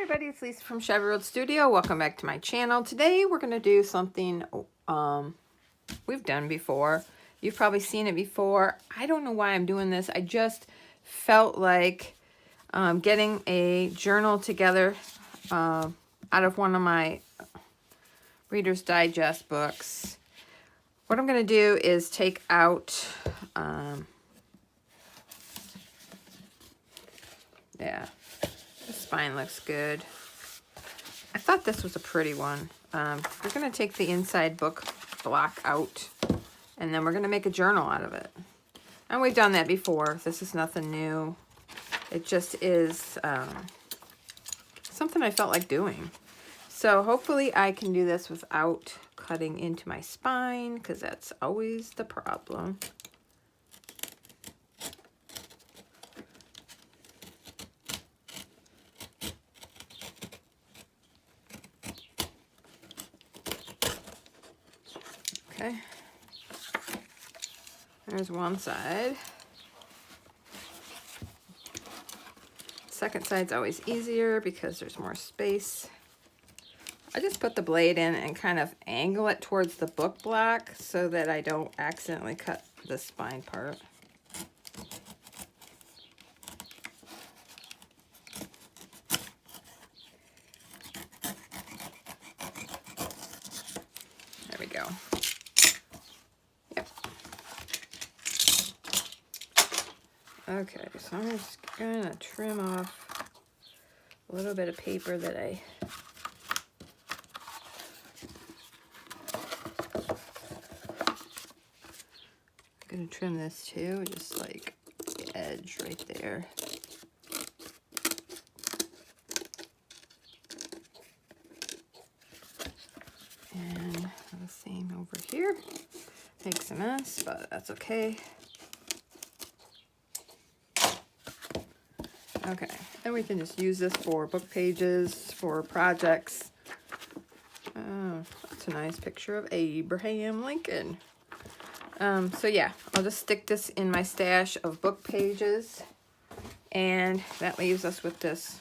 everybody, it's Lisa from Chevy Road Studio. Welcome back to my channel. Today we're going to do something we've done before. You've probably seen it before. I don't know why I'm doing this. I just felt like getting a journal together out of one of my Reader's Digest books. What I'm going to do is take out, yeah, the spine looks good. I thought this was a pretty one. We're going to take the inside book block out, and then we're going to make a journal out of it. And we've done that before. This is nothing new. It just is something I felt like doing. So hopefully I can do this without cutting into my spine, because that's always the problem. Okay, there's one side. Second side's always easier because there's more space. I just put the blade in and kind of angle it towards the book block so that I don't accidentally cut the spine part. There we go. Yep. Okay, so I'm just gonna trim off a little bit of paper that I'm gonna trim this too, just like the edge right there. And the same over here. Makes a mess, but that's okay. Okay, and we can just use this for book pages, for projects. Oh, that's a nice picture of Abraham Lincoln. So yeah, I'll just stick this in my stash of book pages, and that leaves us with this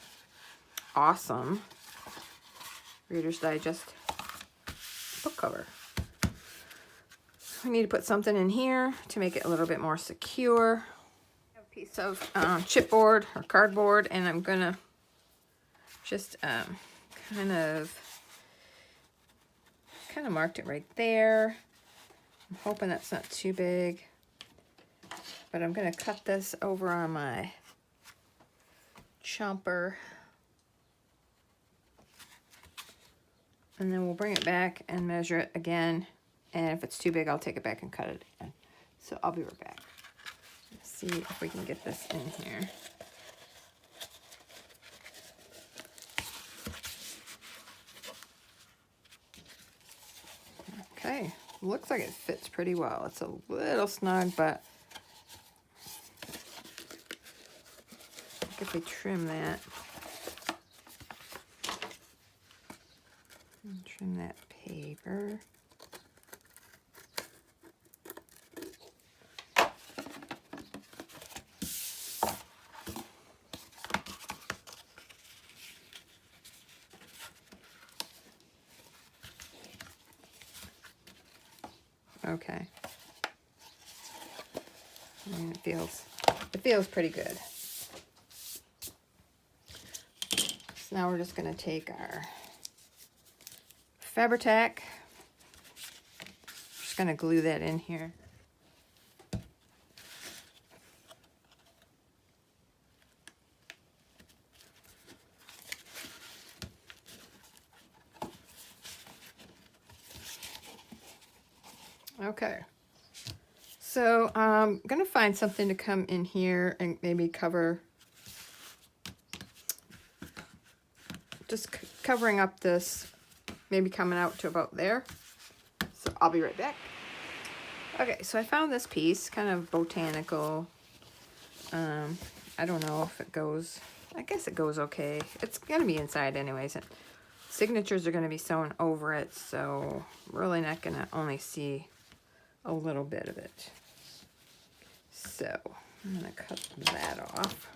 awesome Reader's Digest book cover. We need to put something in here to make it a little bit more secure. A piece of chipboard or cardboard, and I'm gonna just kind of marked it right there. I'm hoping that's not too big, but I'm gonna cut this over on my chomper, and then we'll bring it back and measure it again, and if it's too big I'll take it back and cut it again. So I'll be right back. Let's see if we can get this in here. Okay, looks like it fits pretty well. It's a little snug, but if we trim that, and trim that paper. Okay. And it feels pretty good. So now we're just going to take our Fabri-Tac. Just going to glue that in here. Okay, so I'm going to find something to come in here and maybe cover, just covering up this, maybe coming out to about there. So I'll be right back. Okay, so I found this piece, kind of botanical. I don't know if it goes, I guess it goes okay. It's going to be inside anyways. Signatures are going to be sewn over it, so I'm really not going to only see a little bit of it. So I'm going to cut that off.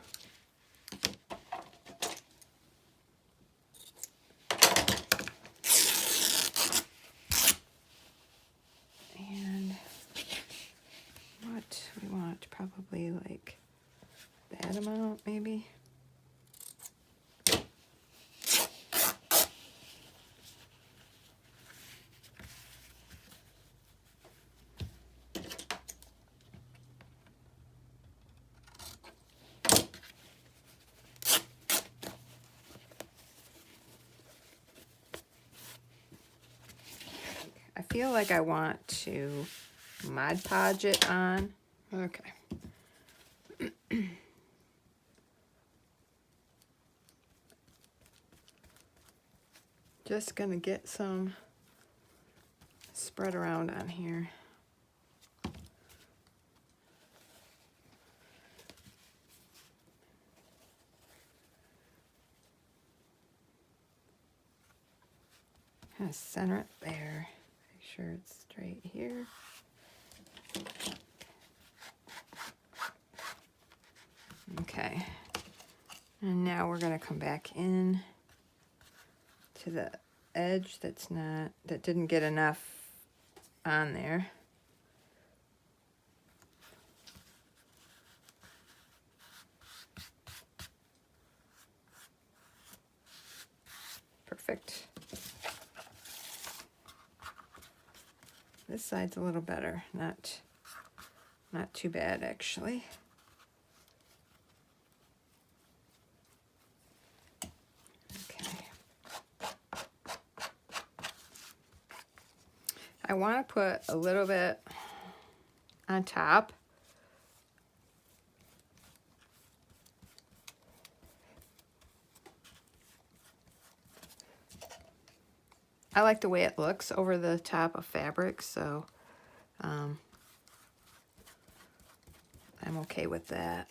feel like I want to Mod Podge it on. Okay. Just gonna get some spread around on here. Kind of center it there. Make sure it's straight here. Okay. And now we're gonna come back in to the edge that didn't get enough on there. Perfect. This side's a little better, not too bad actually. I want to put a little bit on top. I like the way it looks over the top of fabric, so I'm okay with that.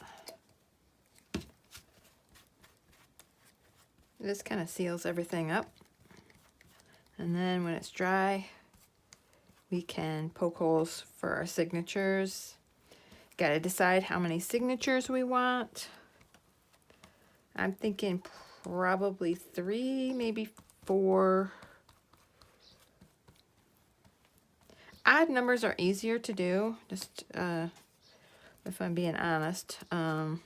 This kind of seals everything up. And then when it's dry, we can poke holes for our signatures. Got to decide how many signatures we want. I'm thinking probably 3, maybe 4. Odd numbers are easier to do, just if I'm being honest. Odd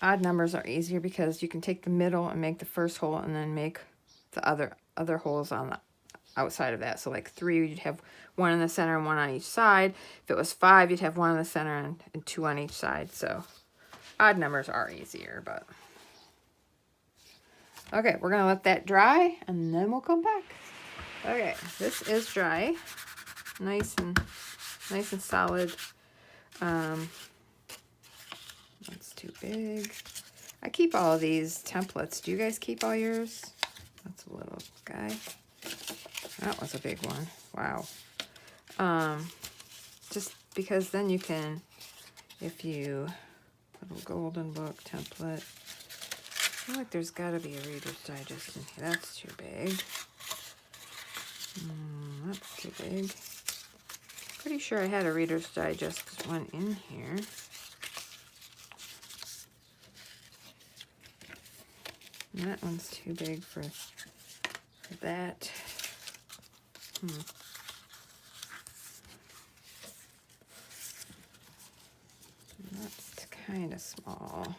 numbers are easier because you can take the middle and make the first hole and then make the other holes on the outside of that. So like 3, you'd have 1 in the center and 1 on each side. If it was 5, you'd have 1 in the center and 2 on each side. So odd numbers are easier, but okay, we're gonna let that dry and then we'll come back. Okay, this is dry, nice and solid. That's too big. I keep all of these templates. Do you guys keep all yours? That's a little guy. That was a big one. Wow. Just because then you can, if you little golden book template. I feel like there's got to be a Reader's Digest in here. That's too big. That's too big. Pretty sure I had a Reader's Digest one in here. And that one's too big for that. That's kind of small.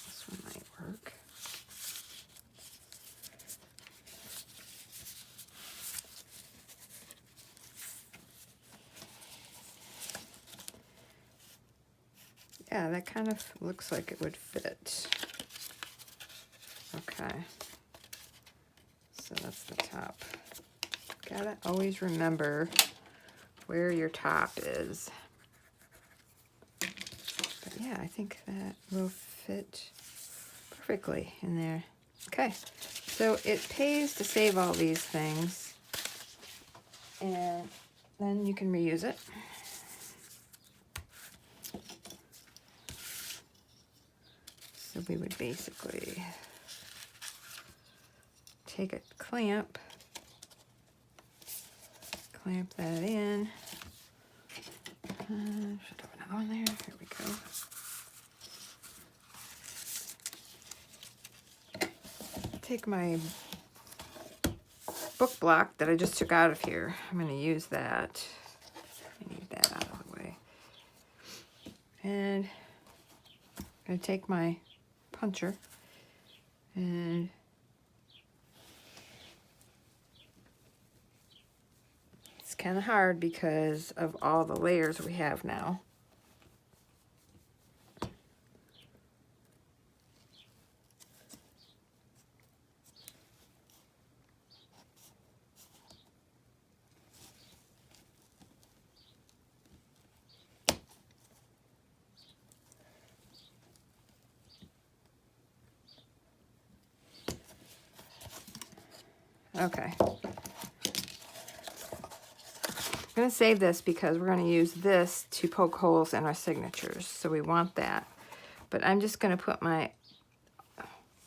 This one might work. Yeah, that kind of looks like it would fit. Okay. So that's the top. Gotta always remember where your top is. But yeah, I think that will fit perfectly in there. Okay, so it pays to save all these things, and then you can reuse it. So we would basically take a clamp that in. Should have another one there. Here we go. Take my book block that I just took out of here. I'm going to use that. I need that out of the way. And I'm going to take my puncher and it's kind of hard because of all the layers we have now. Okay. I'm going to save this because we're going to use this to poke holes in our signatures. So we want that. But I'm just going to put my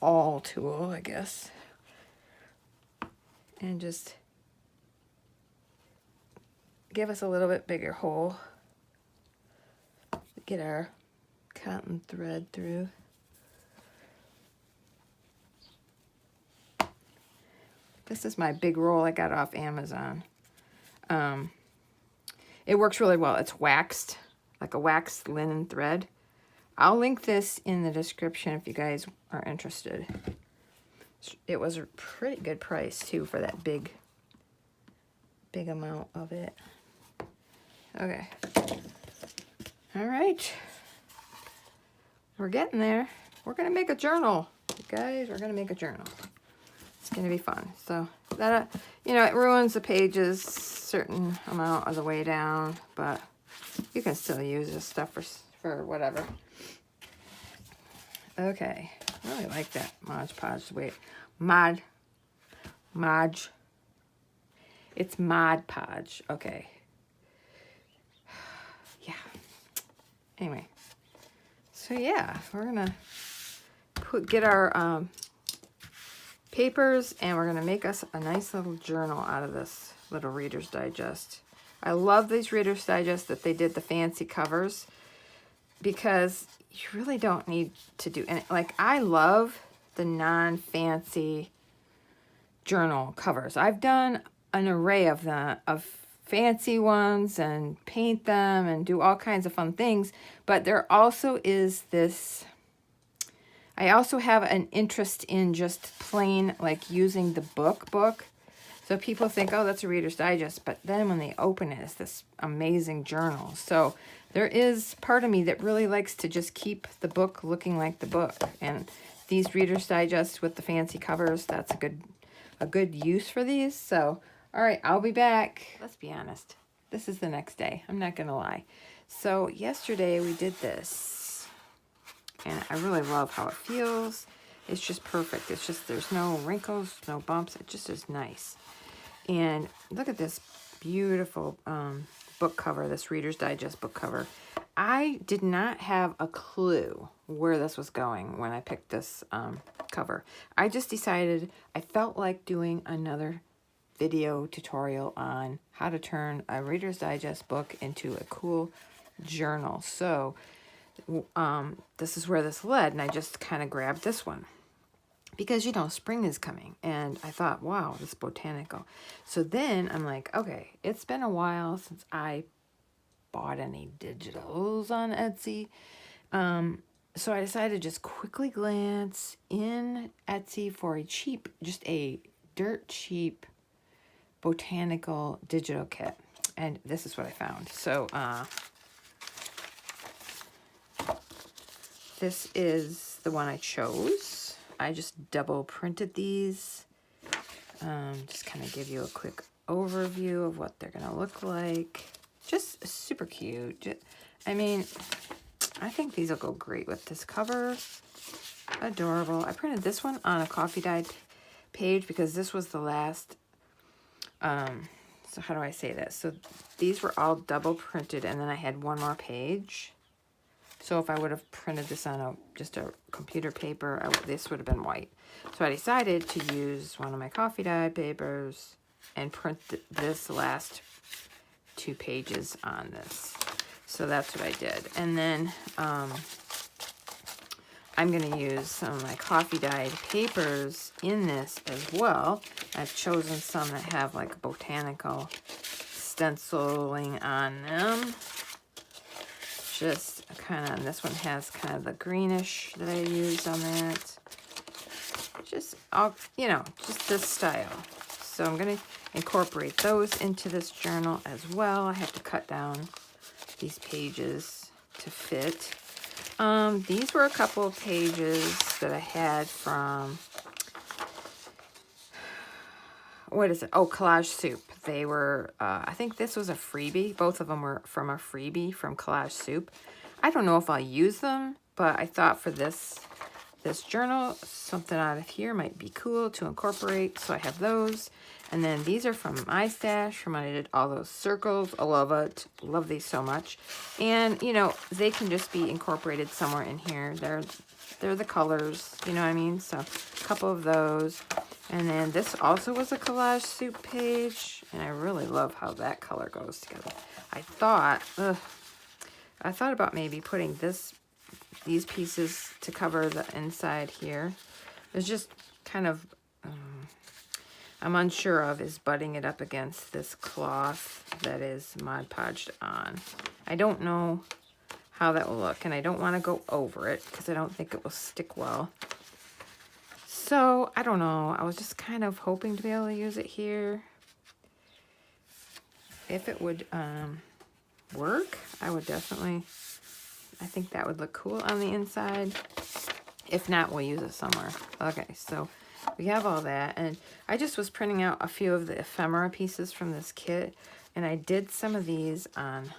awl tool, I guess, and just give us a little bit bigger hole. Get our cotton thread through. This is my big roll I got off Amazon. It works really well. It's waxed, like a waxed linen thread. I'll link this in the description if you guys are interested. It was a pretty good price too for that big amount of it. Okay. All right. We're getting there. We're going to make a journal. You guys, we're going to make a journal. It's going to be fun. So that, you know, it ruins the pages certain amount of the way down, but you can still use this stuff for whatever. Okay. I really like that Mod Podge. Wait. It's Mod Podge. Okay. Yeah. Anyway. So yeah, we're gonna get our papers, and we're gonna make us a nice little journal out of this little Reader's Digest. I love these Reader's Digest that they did the fancy covers, because you really don't need to do any. Like, I love the non-fancy journal covers. I've done an array of them, of fancy ones, and paint them and do all kinds of fun things, but there also is this, I also have an interest in just plain, like, using the book. So people think, oh, that's a Reader's Digest, but then when they open it, it's this amazing journal. So there is part of me that really likes to just keep the book looking like the book, and these Reader's Digest with the fancy covers, that's a good use for these. So all right, I'll be back. Let's be honest. This is the next day. I'm not going to lie. So yesterday we did this, and I really love how it feels. It's just perfect. It's just, there's no wrinkles, no bumps. It just is nice. And look at this beautiful book cover, this Reader's Digest book cover. I did not have a clue where this was going when I picked this cover. I just decided I felt like doing another video tutorial on how to turn a Reader's Digest book into a cool journal. So this is where this led, and I just kind of grabbed this one because, you know, spring is coming, and I thought, wow, this botanical. So then I'm like, okay, it's been a while since I bought any digitals on Etsy. So I decided to just quickly glance in Etsy for just a dirt cheap botanical digital kit, and this is what I found. So this is the one I chose. I just double printed these, just kind of give you a quick overview of what they're gonna look like. Just super cute. I mean, I think these will go great with this cover. Adorable. I printed this one on a coffee dyed page because this was the last. So how do I say that? So these were all double printed, and then I had one more page. So if I would have printed this on just a computer paper, this would have been white. So I decided to use one of my coffee dye papers and print this last 2 pages on this. So that's what I did. And then I'm going to use some of my coffee dyed papers in this as well. I've chosen some that have like botanical stenciling on them. Just kind of, this one has kind of the greenish that I used on that. Just, you know, just this style. So I'm going to incorporate those into this journal as well. I have to cut down these pages to fit. These were a couple of pages that I had from, what is it? Oh, Collage Soup. They were, I think this was a freebie. Both of them were from a freebie from Collage Soup. I don't know if I'll use them, but I thought for this this journal. Something out of here might be cool to incorporate, so I have those. And then these are from my stash from when I did all those circles. I love it. Love these so much. And, you know, they can just be incorporated somewhere in here. They're the colors, you know what I mean? So a couple of those. And then this also was a collage soup page. And I really love how that color goes together. I thought about maybe putting these pieces to cover the inside here. It's just kind of, I'm unsure of, is butting it up against this cloth that is Mod Podged on. I don't know how that will look, and I don't want to go over it because I don't think it will stick well. So, I don't know. I was just kind of hoping to be able to use it here. If it would work, I would definitely, I think that would look cool on the inside. If not, we'll use it somewhere. Okay, so we have all that, and I just was printing out a few of the ephemera pieces from this kit, and I did some of these on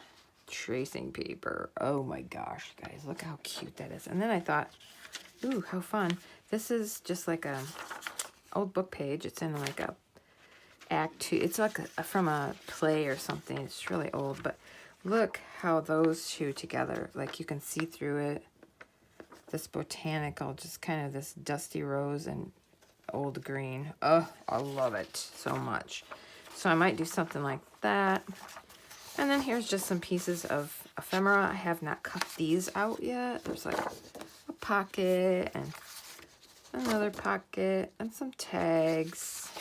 tracing paper. Oh my gosh, guys, look how cute that is. And then I thought, ooh, how fun. This is just like a old book page. It's in like a act 2. It's like from a play or something. It's really old, but look how those two together, like you can see through it. This botanical, just kind of this dusty rose and old green. Oh, I love it so much. So I might do something like that. And then here's just some pieces of ephemera. I have not cut these out yet. There's like a pocket and another pocket and some tags.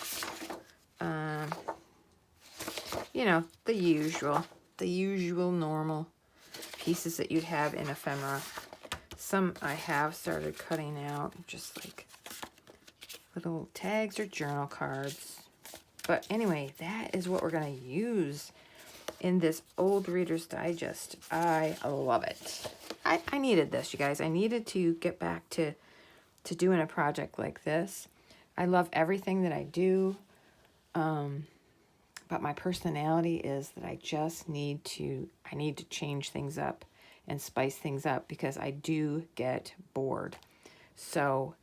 You know, the usual normal pieces that you'd have in ephemera. Some I have started cutting out, just like little tags or journal cards. But anyway, that is what we're going to use in this old Reader's Digest. I love it. I needed this, you guys. I needed to get back to doing a project like this. I love everything that I do. But my personality is that I just need to change things up and spice things up because I do get bored. So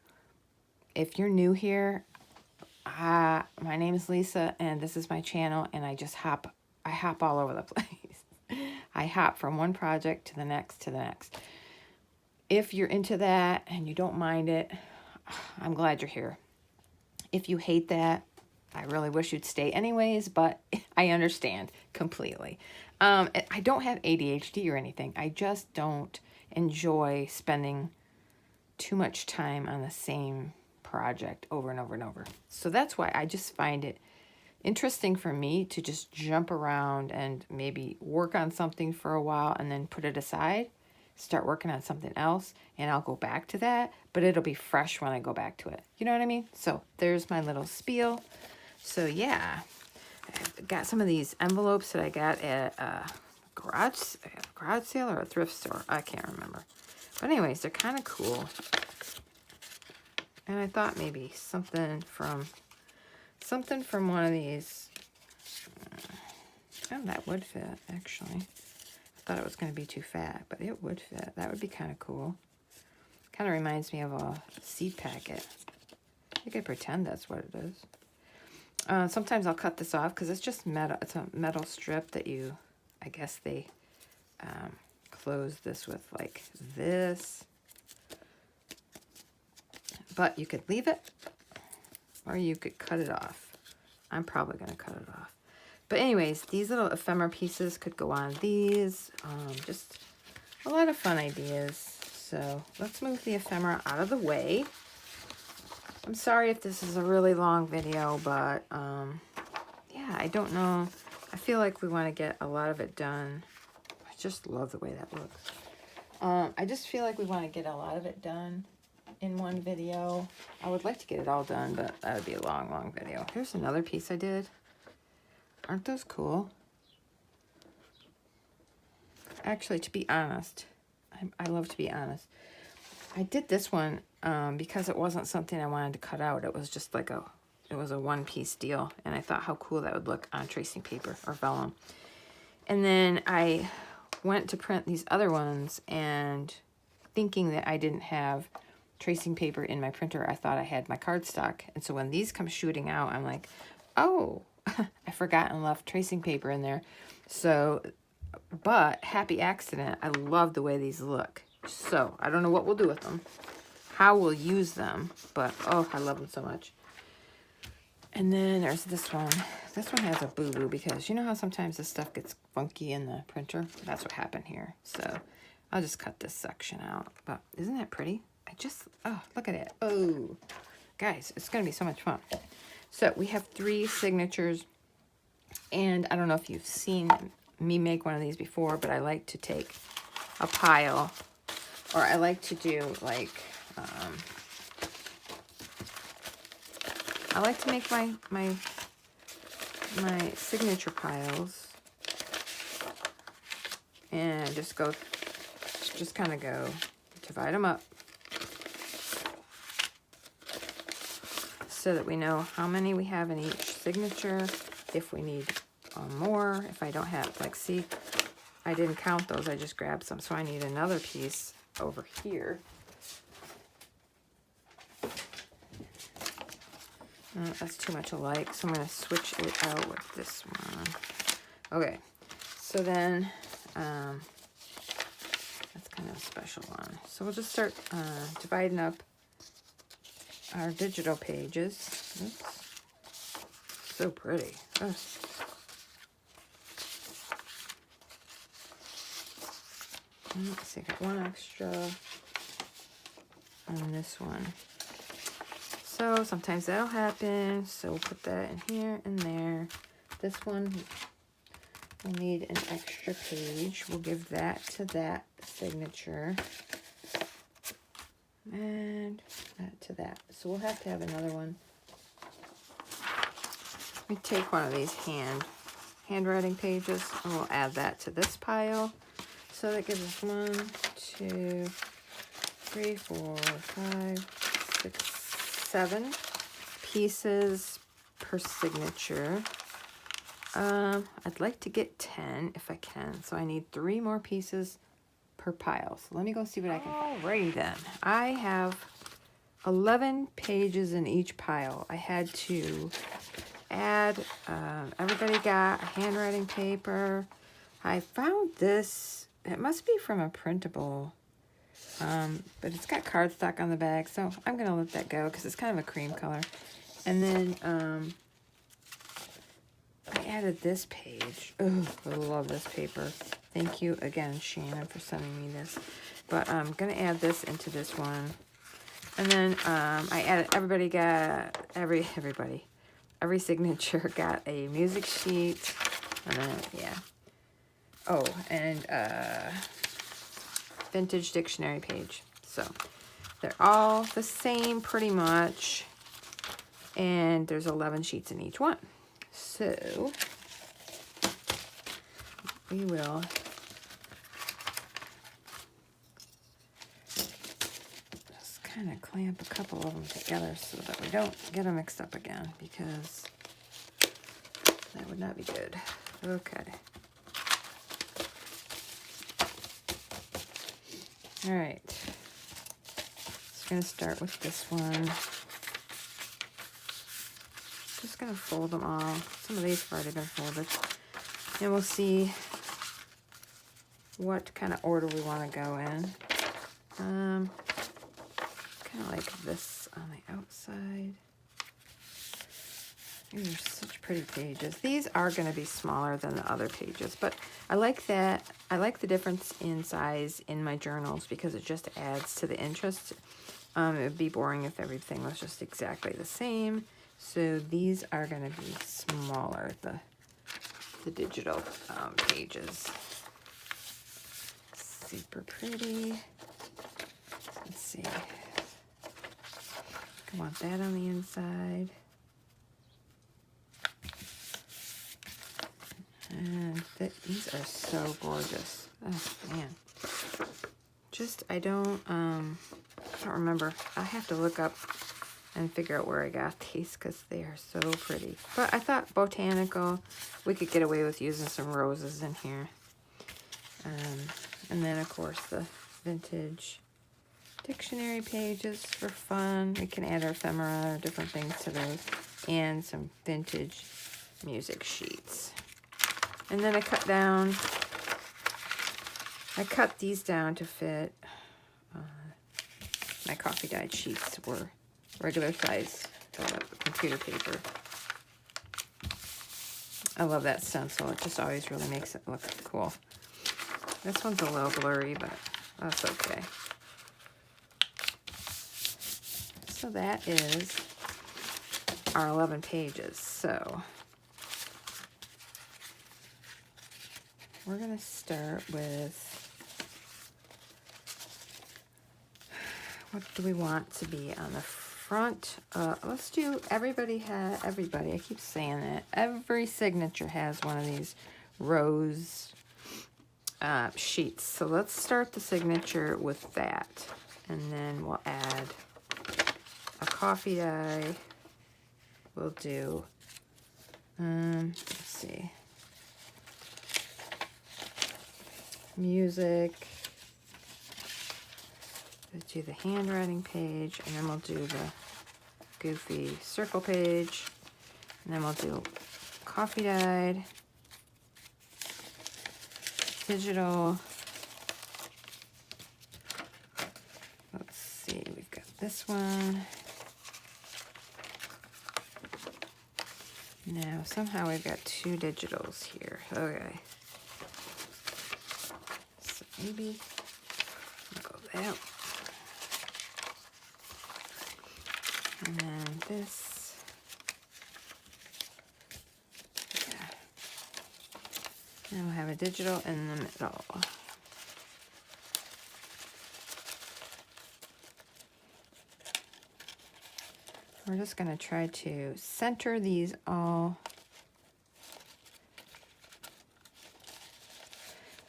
if you're new here, my name is Lisa and this is my channel, and I hop all over the place. I hop from one project to the next to the next. If you're into that and you don't mind it, I'm glad you're here. If you hate that, I really wish you'd stay anyways, but I understand completely. I don't have ADHD or anything. I just don't enjoy spending too much time on the same project over and over and over. So that's why I just find it interesting for me to just jump around and maybe work on something for a while and then put it aside, start working on something else, and I'll go back to that, but it'll be fresh when I go back to it. You know what I mean? So there's my little spiel. So yeah, I got some of these envelopes that I got at a garage sale or a thrift store. I can't remember. But anyways, they're kind of cool. And I thought maybe something from one of these. Oh, that would fit, actually. I thought it was going to be too fat, but it would fit. That would be kind of cool. Kind of reminds me of a seed packet. I could pretend that's what it is. Sometimes I'll cut this off because it's just metal. It's a metal strip that I guess they close this with like this. But you could leave it or you could cut it off. I'm probably going to cut it off. But anyways, these little ephemera pieces could go on these. Just a lot of fun ideas. So let's move the ephemera out of the way. I'm sorry if this is a really long video, but yeah, I don't know. I feel like we want to get a lot of it done. I just love the way that looks. I just feel like we want to get a lot of it done in one video. I would like to get it all done, but that would be a long, long video. Here's another piece I did. Aren't those cool? Actually, to be honest, I love to be honest. I did this one because it wasn't something I wanted to cut out. It was just like it was a one-piece deal, and I thought how cool that would look on tracing paper or vellum. And then I went to print these other ones, and thinking that I didn't have tracing paper in my printer, I thought I had my cardstock. And so when these come shooting out, I'm like, oh, I forgot and left tracing paper in there. So, but happy accident, I love the way these look. So I don't know what we'll do with them, how we'll use them, but oh, I love them so much. And then there's this one. This one has a boo-boo because you know how sometimes this stuff gets funky in the printer? That's what happened here. So I'll just cut this section out. But isn't that pretty? Oh, look at it. Oh, guys, it's going to be so much fun. So we have 3 signatures. And I don't know if you've seen me make one of these before, but I like to take a pile, or I like to do like, I like to make my signature piles and just kind of go divide them up so that we know how many we have in each signature, if we need more, if I don't have, like, see, I didn't count those, I just grabbed some, so I need another piece over here. That's too much alike, so I'm going to switch it out with this one. Okay, so then, that's kind of a special one. So we'll just start dividing up our digital pages. Oops. So pretty. Oh. Let's see, I got one extra on this one. So sometimes that'll happen. So we'll put that in here and there. This one will need an extra page. We'll give that to that signature. And that to that. So we'll have to have another one. We take one of these handwriting pages and we'll add that to this pile. So that gives us 1, 2, 3, 4, 5, 6, 7 pieces per signature. I'd like to get 10 if I can. So I need 3 more pieces per pile. So let me go see what I can find. Alrighty then. I have 11 pages in each pile. I had to add, everybody got a handwriting paper. I found this, it must be from a printable, but it's got cardstock on the back, so I'm going to let that go because it's kind of a cream color. And then I added this page. Oh, I love this paper. Thank you again, Shannon, for sending me this. But I'm going to add this into this one. And then I added, every signature got a music sheet. And then, yeah. Oh, and vintage dictionary page. So they're all the same pretty much. And there's 11 sheets in each one. So we will just kind of clamp a couple of them together so that we don't get them mixed up again, because that would not be good. Okay. All right. Just going to start with this one. Just going to fold them all. Some of these have already been folded. And we'll see what kind of order we want to go in. Kind of like this on the outside. These are such pretty pages. These are going to be smaller than the other pages, but I like that. I like the difference in size in my journals because it just adds to the interest. It would be boring if everything was just exactly the same. So these are going to be smaller, the digital pages. Super pretty. Let's see. I want that on the inside. And these are so gorgeous. Oh, man. Just, I don't remember. I have to look up and figure out where I got these because they are so pretty. But I thought botanical, we could get away with using some roses in here. And then, of course, the vintage dictionary pages for fun. We can add our ephemera or different things to those. And some vintage music sheets. And then I cut these down to fit. My coffee dyed sheets were regular size computer paper. I love that stencil. It just always really makes it look cool. This one's a little blurry, but that's okay. So that is our 11 pages. So we're going to start with, what do we want to be on the front? Let's do everybody, I keep saying that. Every signature has one of these rose sheets. So let's start the signature with that. And then we'll add a coffee dye. We'll do, let's see, music. We'll do the handwriting page, and then we'll do the goofy circle page, and then we'll do coffee dyed, digital. Let's see, we've got this one. Now, somehow we've got 2 digitals here. Okay. So maybe we'll go that. And then this. Yeah. Now we'll have a digital in the middle. We're just going to try to center these all.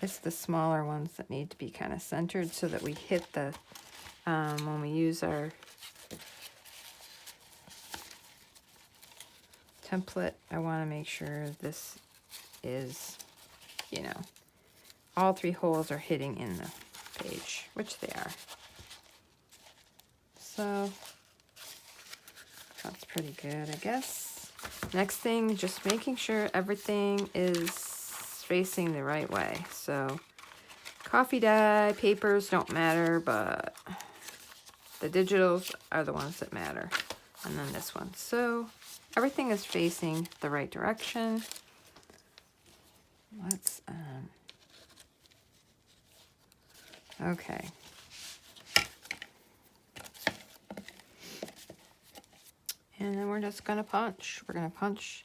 It's the smaller ones that need to be kind of centered so that we hit the, when we use our template, I want to make sure this is, you know, all 3 holes are hitting in the page, which they are. So that's pretty good, I guess. Next thing, just making sure everything is facing the right way. So coffee dye papers don't matter, but the digitals are the ones that matter. And then this one. So everything is facing the right direction. Let's, okay. And then we're just gonna punch. We're gonna punch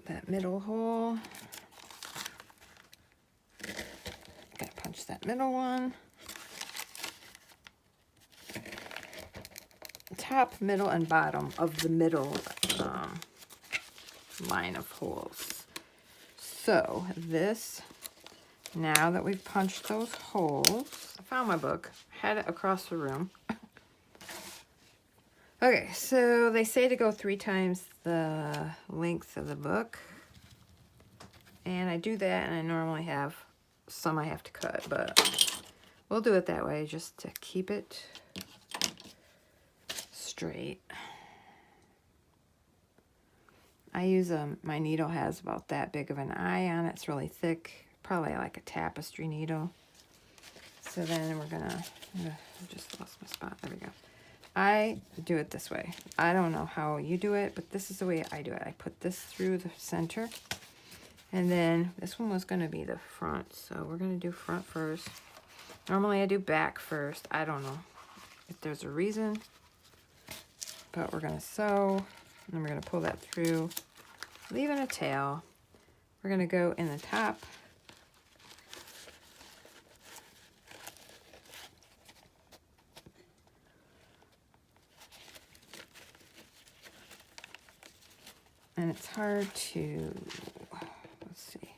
that middle hole. Gotta punch that middle one. Top, middle, and bottom of the middle line of holes. So this, now that we've punched those holes, I found my book, had it across the room. Okay, so they say to go 3 times the length of the book. And I do that, and I normally have some I have to cut, but we'll do it that way just to keep it straight. I use my needle has about that big of an eye on it. It's really thick, probably like a tapestry needle. So then we're gonna, I just lost my spot, there we go. I do it this way. I don't know how you do it, but this is the way I do it. I put this through the center, and then this one was gonna be the front, so we're gonna do front first. Normally I do back first. I don't know if there's a reason, but we're gonna sew, and then we're gonna pull that through, leaving a tail. We're gonna go in the top. And it's hard to, let's see.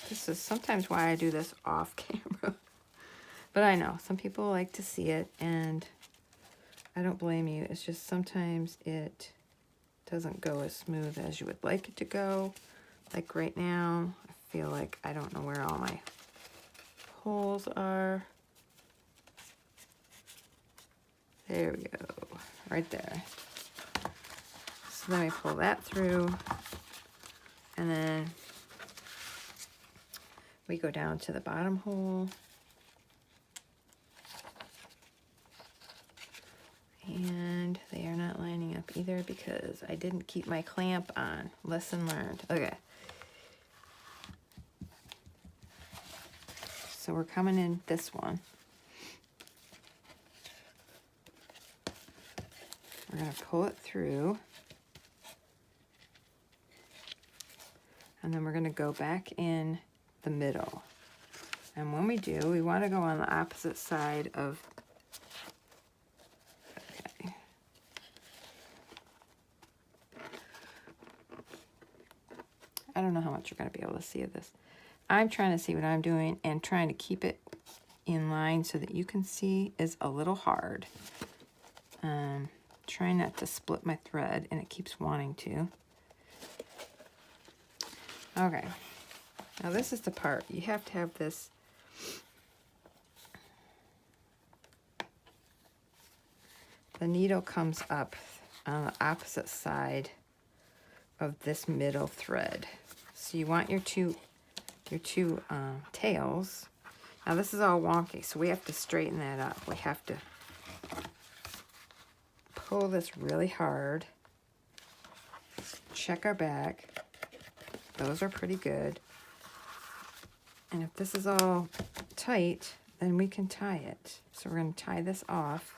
This is sometimes why I do this off camera. But I know some people like to see it, and I don't blame you. It's just sometimes it doesn't go as smooth as you would like it to go. Like right now, I feel like I don't know where all my holes are. There we go, right there. So then we pull that through, and then we go down to the bottom hole. And they are not lining up either because I didn't keep my clamp on. Lesson learned. Okay. So we're coming in this one. We're going to pull it through. And then we're going to go back in the middle. And when we do, we want to go on the opposite side of... Okay. I don't know how much you're going to be able to see of this. I'm trying to see what I'm doing, and trying to keep it in line so that you can see is a little hard. Trying not to split my thread, and it keeps wanting to. Okay, now this is the part. You have to have this. The needle comes up on the opposite side of this middle thread. So you want your two tails. Now this is all wonky, so we have to straighten that up. We have to pull this really hard. Check our back. Those are pretty good. And if this is all tight, then we can tie it. So we're going to tie this off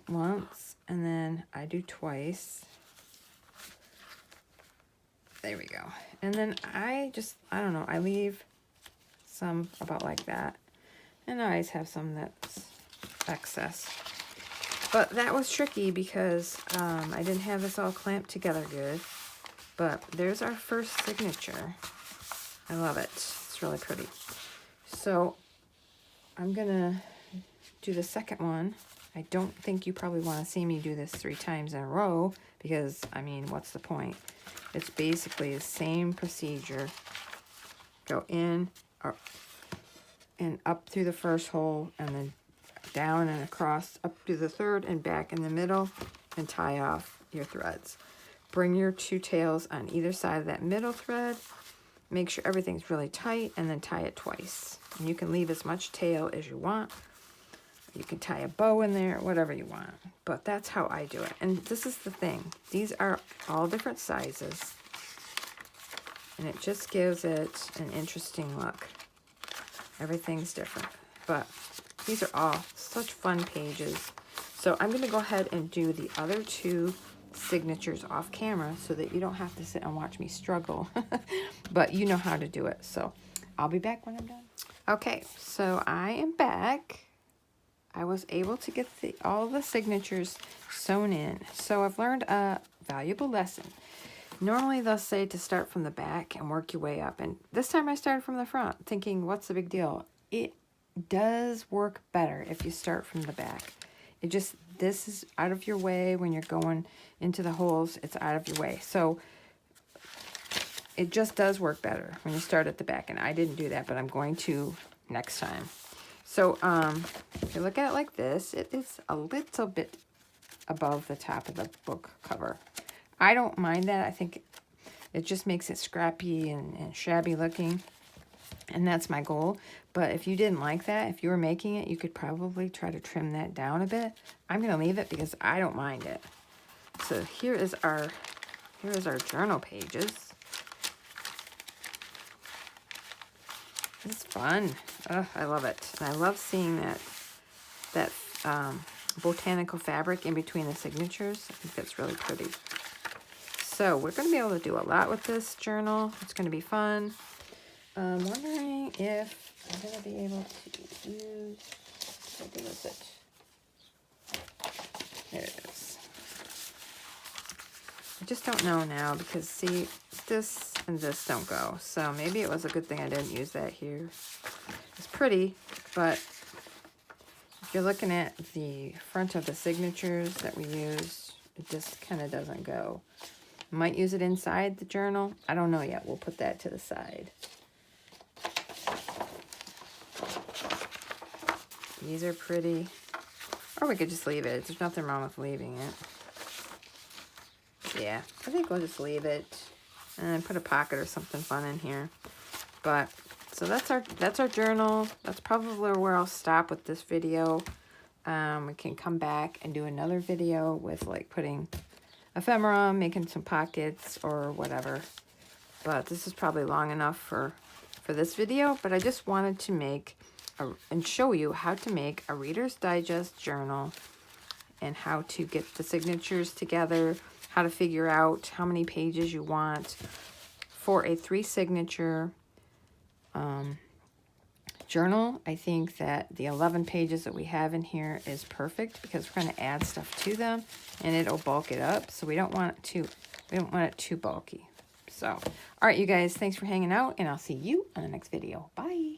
once, and then I do twice. There we go. And then I don't know, I leave some about like that. And I always have some that's excess. But that was tricky because I didn't have this all clamped together good. But there's our first signature. I love it. It's really pretty. So I'm going to do the second one. I don't think you probably want to see me do this 3 times in a row because, I mean, what's the point? It's basically the same procedure. Go in and up through the first hole, and then down and across up through the third and back in the middle, and tie off your threads. Bring your 2 tails on either side of that middle thread. Make sure everything's really tight, and then tie it twice. And you can leave as much tail as you want. You can tie a bow in there, whatever you want. But that's how I do it. And this is the thing. These are all different sizes. And it just gives it an interesting look. Everything's different. But these are all such fun pages. So I'm going to go ahead and do the other 2 signatures off camera so that you don't have to sit and watch me struggle. But you know how to do it. So I'll be back when I'm done. Okay, so I am back. I was able to get all the signatures sewn in. So I've learned a valuable lesson. Normally they'll say to start from the back and work your way up. And this time I started from the front, thinking, what's the big deal? It does work better if you start from the back. This is out of your way when you're going into the holes. It's out of your way. So it just does work better when you start at the back. And I didn't do that, but I'm going to next time. So if you look at it like this, it is a little bit above the top of the book cover. I don't mind that. I think it just makes it scrappy and shabby looking. And that's my goal. But if you didn't like that, if you were making it, you could probably try to trim that down a bit. I'm going to leave it because I don't mind it. So here is our journal pages. This is fun. Oh, I love it. And I love seeing that botanical fabric in between the signatures. I think that's really pretty. So we're going to be able to do a lot with this journal. It's going to be fun. I'm wondering if I'm going to be able to use, what is it? There it is. I just don't know now because, see, this and this don't go. So maybe it was a good thing I didn't use that here. It's pretty, but if you're looking at the front of the signatures that we use, it just kind of doesn't go. Might use it inside the journal. I don't know yet. We'll put that to the side. These are pretty. Or we could just leave it. There's nothing wrong with leaving it. Yeah, I think we'll just leave it and put a pocket or something fun in here. But so that's our journal. That's probably where I'll stop with this video. We can come back and do another video with like putting ephemera, making some pockets or whatever. But this is probably long enough for this video. But I just wanted to make and show you how to make a Reader's Digest journal and how to get the signatures together, how to figure out how many pages you want for a 3-signature journal. I think that the 11 pages that we have in here is perfect because we're going to add stuff to them and it'll bulk it up. So we don't want it too bulky. So, all right, you guys, thanks for hanging out and I'll see you on the next video. Bye.